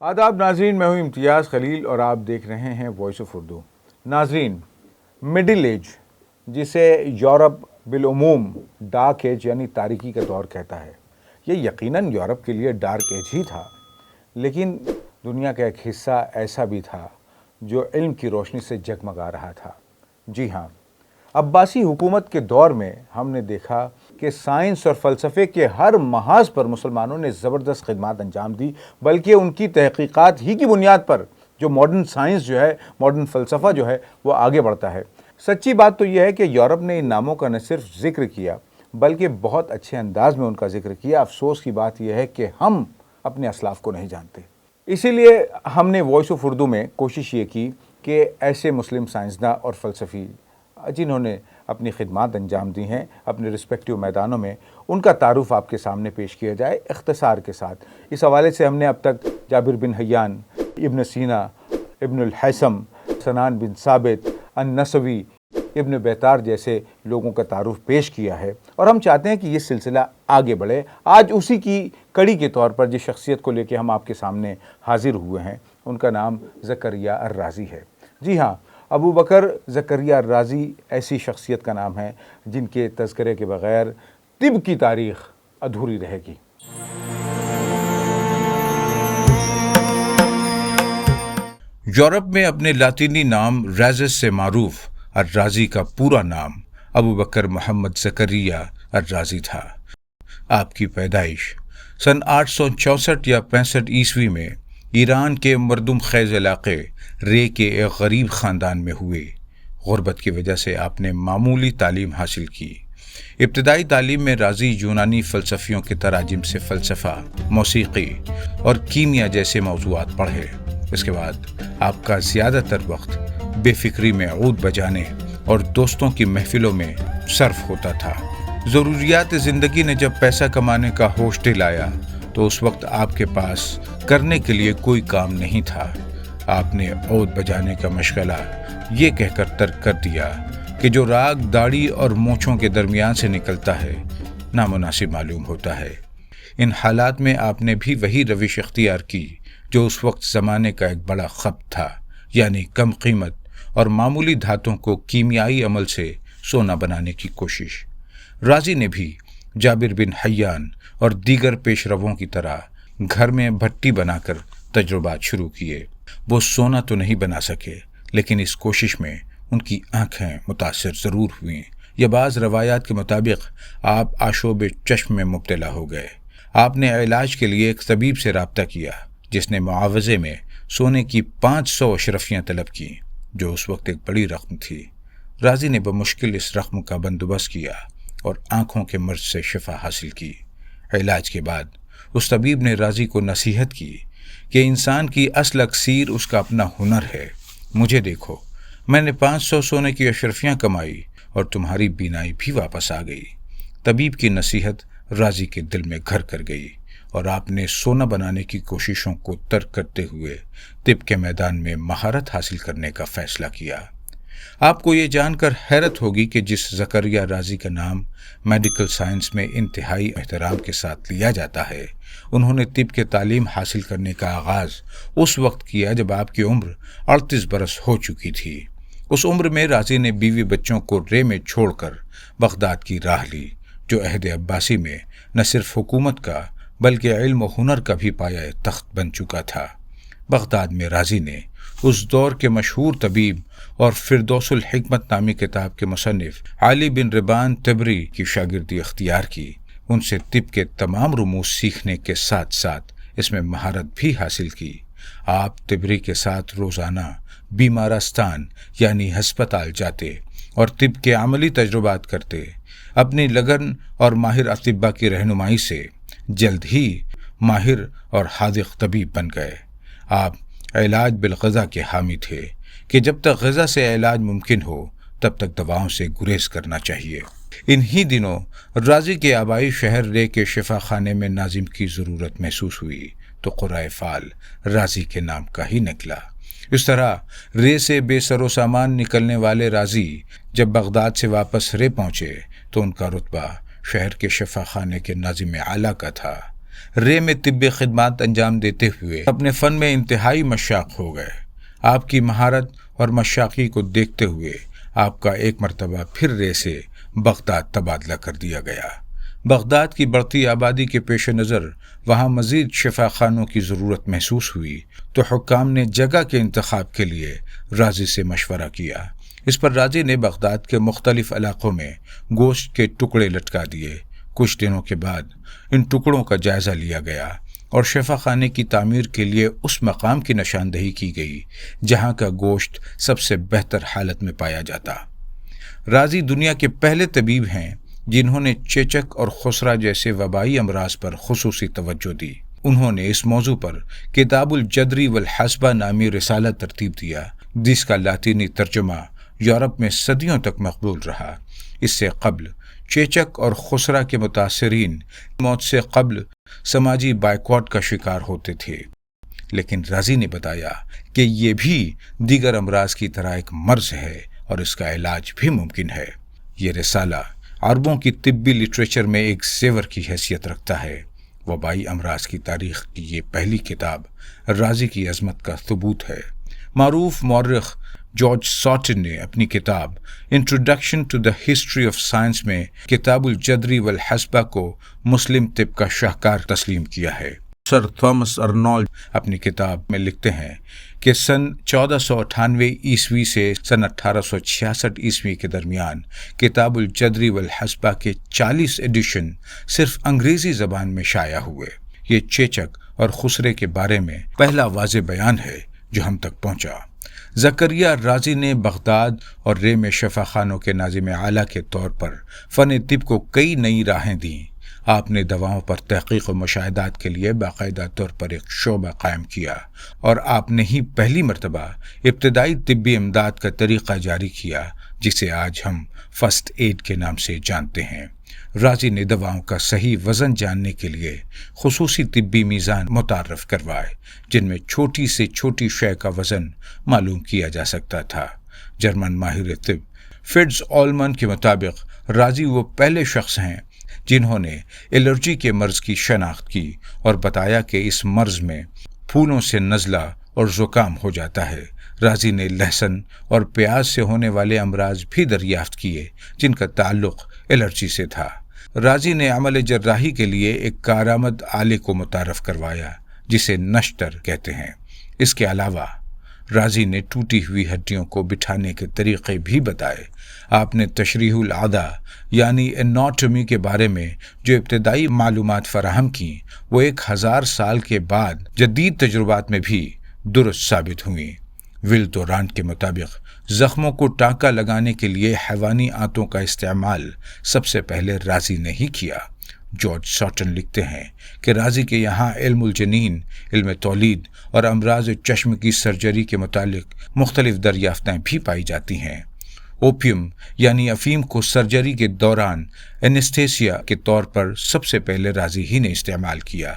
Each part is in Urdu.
آداب ناظرین، میں ہوں امتیاز خلیل اور آپ دیکھ رہے ہیں وائس آف اردو۔ ناظرین، مڈل ایج جسے یورپ بالعموم ڈارک ایج یعنی تاریکی کا دور کہتا ہے، یہ یقیناً یورپ کے لیے ڈارک ایج ہی تھا، لیکن دنیا کا ایک حصہ ایسا بھی تھا جو علم کی روشنی سے جگمگا رہا تھا۔ جی ہاں، عباسی حکومت کے دور میں ہم نے دیکھا کہ سائنس اور فلسفے کے ہر محاذ پر مسلمانوں نے زبردست خدمات انجام دی، بلکہ ان کی تحقیقات ہی کی بنیاد پر جو ماڈرن سائنس جو ہے، ماڈرن فلسفہ جو ہے وہ آگے بڑھتا ہے۔ سچی بات تو یہ ہے کہ یورپ نے ان ناموں کا نہ صرف ذکر کیا بلکہ بہت اچھے انداز میں ان کا ذکر کیا۔ افسوس کی بات یہ ہے کہ ہم اپنے اسلاف کو نہیں جانتے۔ اسی لیے ہم نے وائس آف اردو میں کوشش یہ کی کہ ایسے مسلم سائنسداں اور فلسفی جنہوں نے اپنی خدمات انجام دی ہیں اپنے رسپیکٹیو میدانوں میں، ان کا تعارف آپ کے سامنے پیش کیا جائے اختصار کے ساتھ۔ اس حوالے سے ہم نے اب تک جابر بن حیان، ابن سینا، ابن الحیثم، سنان بن ثابت، النسوی، ابن بیتار جیسے لوگوں کا تعارف پیش کیا ہے، اور ہم چاہتے ہیں کہ یہ سلسلہ آگے بڑھے۔ آج اسی کی کڑی کے طور پر جس شخصیت کو لے کے ہم آپ کے سامنے حاضر ہوئے ہیں، ان کا نام زکریہ الرازی ہے۔ جی ہاں، ابو بکر زکریہ الرازی ایسی شخصیت کا نام ہے جن کے تذکرے کے بغیر طب کی تاریخ ادھوری رہے گی۔ یورپ میں اپنے لاطینی نام ریزس سے معروف الرازی کا پورا نام ابو بکر محمد زکریہ الرازی تھا۔ آپ کی پیدائش سن 864 یا 65 عیسوی میں ایران کے مردم خیز علاقے رے کے ایک غریب خاندان میں ہوئے۔ غربت کی وجہ سے آپ نے معمولی تعلیم حاصل کی۔ ابتدائی تعلیم میں رازی یونانی فلسفیوں کے تراجم سے فلسفہ، موسیقی اور کیمیا جیسے موضوعات پڑھے۔ اس کے بعد آپ کا زیادہ تر وقت بے فکری میں عود بجانے اور دوستوں کی محفلوں میں صرف ہوتا تھا۔ ضروریات زندگی نے جب پیسہ کمانے کا ہوش دلایا تو اس وقت آپ کے پاس کرنے کے لیے کوئی کام نہیں تھا۔ آپ نے عود بجانے کا مشغلہ یہ کہہ کر ترک کر دیا کہ جو راگ داڑھی اور مونچھوں کے درمیان سے نکلتا ہے نامناسب معلوم ہوتا ہے۔ ان حالات میں آپ نے بھی وہی روش اختیار کی جو اس وقت زمانے کا ایک بڑا خبط تھا، یعنی کم قیمت اور معمولی دھاتوں کو کیمیائی عمل سے سونا بنانے کی کوشش۔ رازی نے بھی جابر بن حیان اور دیگر پیش رووں کی طرح گھر میں بھٹی بنا کر تجربات شروع کیے۔ وہ سونا تو نہیں بنا سکے، لیکن اس کوشش میں ان کی آنکھیں متاثر ضرور ہوئیں، یا بعض روایات کے مطابق آپ آشوب چشم میں مبتلا ہو گئے۔ آپ نے علاج کے لیے ایک طبیب سے رابطہ کیا جس نے معاوضے میں سونے کی 500 اشرفیاں طلب کی، جو اس وقت ایک بڑی رقم تھی۔ رازی نے بمشکل اس رقم کا بندوبست کیا اور آنکھوں کے مرض سے شفا حاصل کی۔ علاج کے بعد اس طبیب نے رازی کو نصیحت کی کہ انسان کی اصل اکسیر اس کا اپنا ہنر ہے۔ مجھے دیکھو، میں نے 500 سونے کی اشرفیاں کمائی اور تمہاری بینائی بھی واپس آ گئی۔ طبیب کی نصیحت رازی کے دل میں گھر کر گئی اور آپ نے سونا بنانے کی کوششوں کو ترک کرتے ہوئے طب کے میدان میں مہارت حاصل کرنے کا فیصلہ کیا۔ آپ کو یہ جان کر حیرت ہوگی کہ جس زکریہ رازی کا نام میڈیکل سائنس میں انتہائی احترام کے ساتھ لیا جاتا ہے، انہوں نے طب کے تعلیم حاصل کرنے کا آغاز اس وقت کیا جب آپ کی عمر 38 برس ہو چکی تھی۔ اس عمر میں رازی نے بیوی بچوں کو رے میں چھوڑ کر بغداد کی راہ لی، جو عہد عباسی میں نہ صرف حکومت کا بلکہ علم و ہنر کا بھی پایہ تخت بن چکا تھا۔ بغداد میں رازی نے اس دور کے مشہور طبیب اور فردوس الحکمت نامی کتاب کے مصنف علی بن ربان تبری کی شاگردی اختیار کی۔ ان سے طب کے تمام رموز سیکھنے کے ساتھ ساتھ اس میں مہارت بھی حاصل کی۔ آپ تبری کے ساتھ روزانہ بیمارستان یعنی ہسپتال جاتے اور طب کے عملی تجربات کرتے۔ اپنی لگن اور ماہر اطباء کی رہنمائی سے جلد ہی ماہر اور حاذق طبیب بن گئے۔ آپ علاج بالغذا کے حامی تھے کہ جب تک غذا سے علاج ممکن ہو تب تک دواؤں سے گریز کرنا چاہیے۔ انہی دنوں رازی کے آبائی شہر رے کے شفا خانے میں ناظم کی ضرورت محسوس ہوئی تو قرائے فال رازی کے نام کا ہی نکلا۔ اس طرح رے سے بے سر و سامان نکلنے والے رازی جب بغداد سے واپس رے پہنچے تو ان کا رتبہ شہر کے شفا خانے کے ناظم اعلیٰ کا تھا۔ رے میں طبی خدمات انجام دیتے ہوئے اپنے فن میں انتہائی مشاق ہو گئے۔ آپ کی مہارت اور مشاقی کو دیکھتے ہوئے آپ کا ایک مرتبہ پھر رے سے بغداد تبادلہ کر دیا گیا۔ بغداد کی بڑھتی آبادی کے پیش نظر وہاں مزید شفا خانوں کی ضرورت محسوس ہوئی تو حکام نے جگہ کے انتخاب کے لیے رازی سے مشورہ کیا۔ اس پر رازی نے بغداد کے مختلف علاقوں میں گوشت کے ٹکڑے لٹکا دیے۔ کچھ دنوں کے بعد ان ٹکڑوں کا جائزہ لیا گیا اور شفا خانے کی تعمیر کے لیے اس مقام کی نشاندہی کی گئی جہاں کا گوشت سب سے بہتر حالت میں پایا جاتا۔ رازی دنیا کے پہلے طبیب ہیں جنہوں نے چیچک اور خسرہ جیسے وبائی امراض پر خصوصی توجہ دی۔ انہوں نے اس موضوع پر کتاب الجدری والحسبہ نامی رسالہ ترتیب دیا جس کا لاطینی ترجمہ یورپ میں صدیوں تک مقبول رہا۔ اس سے قبل چیچک اور خسرہ کے متاثرین موت سے قبل سماجی بائیکاٹ کا شکار ہوتے تھے، لیکن رازی نے بتایا کہ یہ بھی دیگر امراض کی طرح ایک مرض ہے اور اس کا علاج بھی ممکن ہے۔ یہ رسالہ عربوں کی طبی لٹریچر میں ایک زیور کی حیثیت رکھتا ہے۔ وبائی امراض کی تاریخ کی یہ پہلی کتاب رازی کی عظمت کا ثبوت ہے۔ معروف مورخ جارج ساٹن نے اپنی کتاب introduction to the history of science میں کتاب الجدری والحسبہ کو مسلم طب کا شاہکار تسلیم کیا ہے۔ سر تھامس ارنولڈ اپنی کتاب میں لکھتے ہیں کہ سن 1498 عیسوی سے سن 1866 عیسوی کے درمیان کتاب الجدری والحسبہ کے 40 ایڈیشن صرف انگریزی زبان میں شائع ہوئے۔ یہ چیچک اور خسرے کے بارے میں پہلا واضح بیان ہے جو ہم تک پہنچا۔ زکریا رازی نے بغداد اور رے میں شفا خانوں کے ناظم اعلیٰ کے طور پر فن طب کو کئی نئی راہیں دیں۔ آپ نے دواؤں پر تحقیق و مشاہدات کے لیے باقاعدہ طور پر ایک شعبہ قائم کیا اور آپ نے ہی پہلی مرتبہ ابتدائی طبی امداد کا طریقہ جاری کیا جسے آج ہم فرسٹ ایڈ کے نام سے جانتے ہیں۔ رازی نے دواؤں کا صحیح وزن جاننے کے لیے خصوصی طبی میزان متعارف کروائے جن میں چھوٹی سے چھوٹی شے کا وزن معلوم کیا جا سکتا تھا۔ جرمن ماہر طب فٹز آلمن کے مطابق رازی وہ پہلے شخص ہیں جنہوں نے الرجی کے مرض کی شناخت کی اور بتایا کہ اس مرض میں پھولوں سے نزلہ اور زکام ہو جاتا ہے۔ رازی نے لہسن اور پیاز سے ہونے والے امراض بھی دریافت کیے جن کا تعلق الرجی سے تھا۔ رازی نے عمل جراحی کے لیے ایک کارآمد آلے کو متعارف کروایا جسے نشتر کہتے ہیں۔ اس کے علاوہ رازی نے ٹوٹی ہوئی ہڈیوں کو بٹھانے کے طریقے بھی بتائے۔ آپ نے تشریح الاعضاء یعنی اناٹومی کے بارے میں جو ابتدائی معلومات فراہم کیں وہ 1000 سال کے بعد جدید تجربات میں بھی درست ثابت ہوئیں۔ ول دورانٹ کے مطابق زخموں کو ٹانکا لگانے کے لیے حیوانی آنتوں کا استعمال سب سے پہلے رازی نے ہی کیا۔ جارج ساٹن لکھتے ہیں کہ رازی کے یہاں علم الجنین، علم تولید اور امراض چشم کی سرجری کے متعلق مختلف دریافتیں بھی پائی جاتی ہیں۔ اوپیم یعنی افیم کو سرجری کے دوران اینستھیسیا کے طور پر سب سے پہلے رازی ہی نے استعمال کیا۔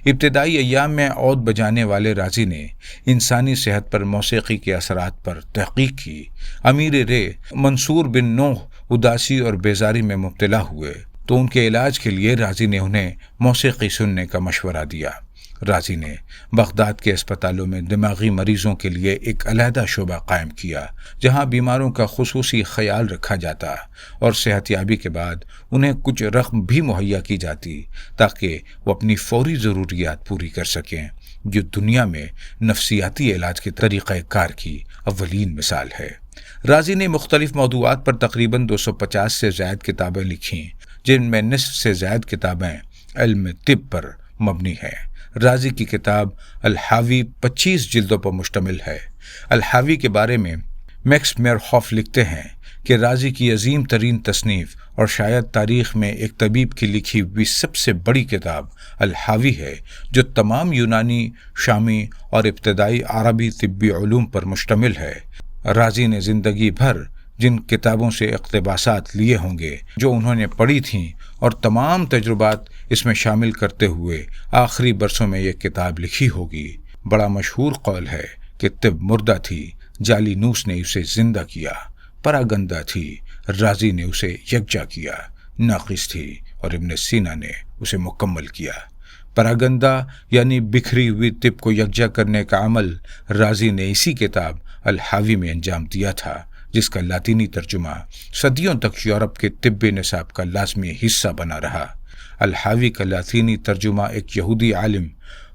ابتدائی ایام میں عود بجانے والے رازی نے انسانی صحت پر موسیقی کے اثرات پر تحقیق کی۔ امیر رے منصور بن نوح اداسی اور بیزاری میں مبتلا ہوئے تو ان کے علاج کے لیے رازی نے انہیں موسیقی سننے کا مشورہ دیا۔ رازی نے بغداد کے اسپتالوں میں دماغی مریضوں کے لیے ایک علیحدہ شعبہ قائم کیا جہاں بیماروں کا خصوصی خیال رکھا جاتا اور صحت یابی کے بعد انہیں کچھ رقم بھی مہیا کی جاتی تاکہ وہ اپنی فوری ضروریات پوری کر سکیں، جو دنیا میں نفسیاتی علاج کے طریقہ کار کی اولین مثال ہے۔ رازی نے مختلف موضوعات پر تقریباً 250 سے زائد کتابیں لکھیں جن میں نصف سے زائد کتابیں علم طب پر مبنی ہیں۔ رازی کی کتاب الحاوی 25 جلدوں پر مشتمل ہے۔ الحاوی کے بارے میں میکس میرہوف لکھتے ہیں کہ رازی کی عظیم ترین تصنیف اور شاید تاریخ میں ایک طبیب کی لکھی ہوئی سب سے بڑی کتاب الحاوی ہے جو تمام یونانی، شامی اور ابتدائی عربی طبی علوم پر مشتمل ہے۔ رازی نے زندگی بھر جن کتابوں سے اقتباسات لیے ہوں گے جو انہوں نے پڑھی تھیں اور تمام تجربات اس میں شامل کرتے ہوئے آخری برسوں میں یہ کتاب لکھی ہوگی۔ بڑا مشہور قول ہے کہ طب مردہ تھی، جالینوس نے اسے زندہ کیا، پراگندہ تھی، رازی نے اسے یکجا کیا، ناقص تھی اور ابن سینا نے اسے مکمل کیا۔ پراگندہ یعنی بکھری ہوئی طب کو یکجا کرنے کا عمل رازی نے اسی کتاب الحاوی میں انجام دیا تھا، جس کا لاطینی ترجمہ صدیوں تک یورپ کے طبی نصاب کا لازمی حصہ بنا رہا۔ الحاوی کا لاطینی ترجمہ ایک یہودی عالم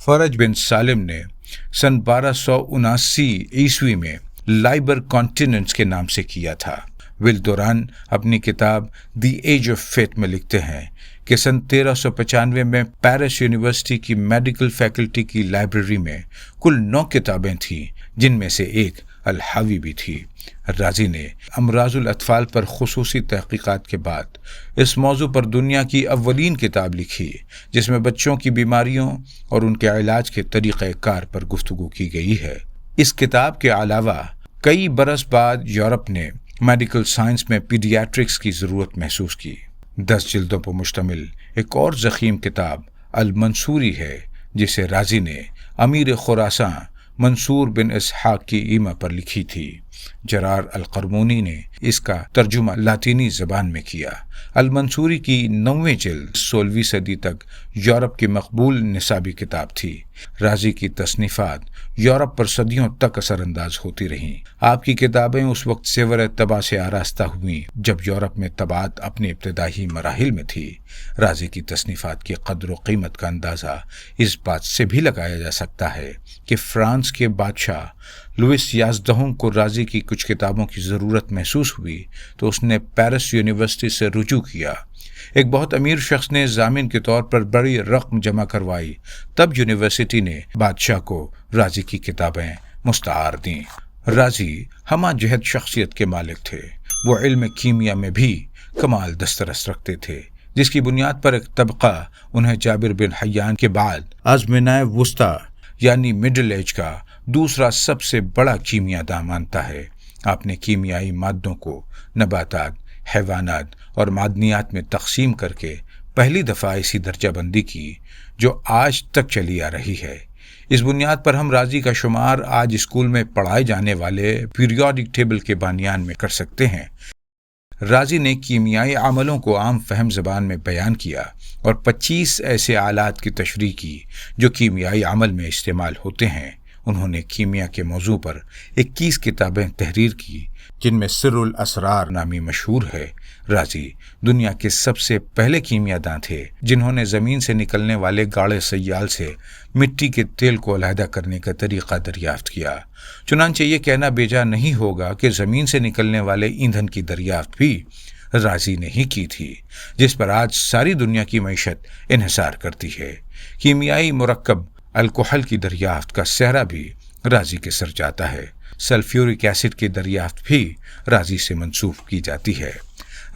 فرج بن سالم نے سن 1279 عیسوی میں لائبر کانٹیننٹس کے نام سے کیا تھا۔ ول دوران اپنی کتاب دی ایج آف فیتھ میں لکھتے ہیں کہ سن 1395 میں پیرس یونیورسٹی کی میڈیکل فیکلٹی کی لائبریری میں کل 9 کتابیں تھیں، جن میں سے ایک الحاوی بھی تھی۔ رازی نے امراض الاطفال پر خصوصی تحقیقات کے بعد اس موضوع پر دنیا کی اولین کتاب لکھی، جس میں بچوں کی بیماریوں اور ان کے علاج کے طریقہ کار پر گفتگو کی گئی ہے۔ اس کتاب کے علاوہ کئی برس بعد یورپ نے میڈیکل سائنس میں پیڈیاٹرکس کی ضرورت محسوس کی۔ 10 جلدوں پر مشتمل ایک اور ضخیم کتاب المنصوری ہے، جسے رازی نے امیر خراساں منصور بن اسحاق کی ایما پر لکھی تھی۔ جرار القرمونی نے اس کا ترجمہ لاطینی زبان میں کیا۔ المنصوری کی 9ویں جلد 16ویں صدی تک یورپ کی مقبول نصابی کتاب تھی۔ رازی کی تصنیفات یورپ پر صدیوں تک اثر انداز ہوتی رہیں۔ آپ کی کتابیں اس وقت زیور طبع سے آراستہ ہوئیں جب یورپ میں طباعت اپنے ابتدائی مراحل میں تھی۔ رازی کی تصنیفات کی قدر و قیمت کا اندازہ اس بات سے بھی لگایا جا سکتا ہے کہ فرانس کے بادشاہ لوئس 11 کو رازی کی کچھ کتابوں کی ضرورت محسوس ہوئی تو اس نے پیرس یونیورسٹی سے رجوع کیا۔ ایک بہت امیر شخص نے ضامن کے طور پر بڑی رقم جمع کروائی، تب یونیورسٹی نے بادشاہ کو رازی کی کتابیں مستعار دیں۔ رازی ہمہ جہت شخصیت کے مالک تھے۔ وہ علم کیمیا میں بھی کمال دسترس رکھتے تھے، جس کی بنیاد پر ایک طبقہ انہیں جابر بن حیان کے بعد آزمنۂ وسطی یعنی مڈل ایج کا دوسرا سب سے بڑا کیمیا داں مانتا ہے۔ آپ نے کیمیائی مادوں کو نباتات، حیوانات اور معدنیات میں تقسیم کر کے پہلی دفعہ ایسی درجہ بندی کی جو آج تک چلی آ رہی ہے۔ اس بنیاد پر ہم رازی کا شمار آج اسکول میں پڑھائے جانے والے پیریوڈک ٹیبل کے بانیان میں کر سکتے ہیں۔ رازی نے کیمیائی عملوں کو عام فہم زبان میں بیان کیا اور 25 ایسے آلات کی تشریح کی جو کیمیائی عمل میں استعمال ہوتے ہیں۔ انہوں نے کیمیا کے موضوع پر 21 کتابیں تحریر کی، جن میں سر الاسرار نامی مشہور ہے۔ رازی دنیا کے سب سے پہلے کیمیا داں تھے جنہوں نے زمین سے نکلنے والے گاڑے سیال سے مٹی کے تیل کو علیحدہ کرنے کا طریقہ دریافت کیا۔ چنانچہ یہ کہنا بیجا نہیں ہوگا کہ زمین سے نکلنے والے ایندھن کی دریافت بھی رازی نے ہی کی تھی، جس پر آج ساری دنیا کی معیشت انحصار کرتی ہے۔ کیمیائی مرکب الکحل کی دریافت کا سہرا بھی رازی کے سر جاتا ہے۔ سلفیورک ایسڈ کی دریافت بھی رازی سے منسوب کی جاتی ہے۔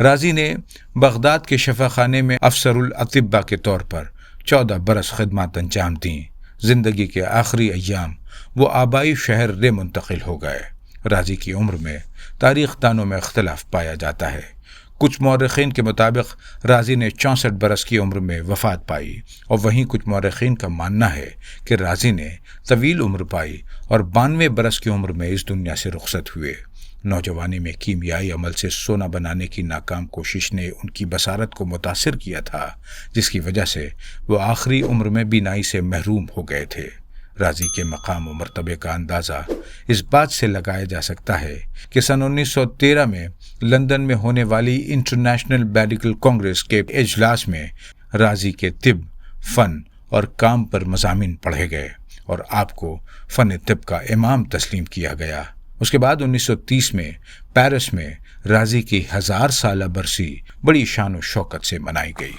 رازی نے بغداد کے شفا خانے میں افسر الاطباء کے طور پر 14 برس خدمات انجام دیں۔ زندگی کے آخری ایام وہ آبائی شہر رے منتقل ہو گئے۔ رازی کی عمر میں تاریخ دانوں میں اختلاف پایا جاتا ہے۔ کچھ مورخین کے مطابق رازی نے 64 برس کی عمر میں وفات پائی، اور وہیں کچھ مورخین کا ماننا ہے کہ رازی نے طویل عمر پائی اور 92 برس کی عمر میں اس دنیا سے رخصت ہوئے۔ نوجوانی میں کیمیائی عمل سے سونا بنانے کی ناکام کوشش نے ان کی بصارت کو متاثر کیا تھا، جس کی وجہ سے وہ آخری عمر میں بینائی سے محروم ہو گئے تھے۔ رازی کے مقام و مرتبے کا اندازہ اس بات سے لگایا جا سکتا ہے کہ سن 1913 میں لندن میں ہونے والی انٹرنیشنل میڈیکل کانگریس کے اجلاس میں رازی کے طب، فن اور کام پر مضامین پڑھے گئے اور آپ کو فن طب کا امام تسلیم کیا گیا۔ اس کے بعد 1930 میں پیرس میں رازی کی 1000 سالہ برسی بڑی شان و شوکت سے منائی گئی۔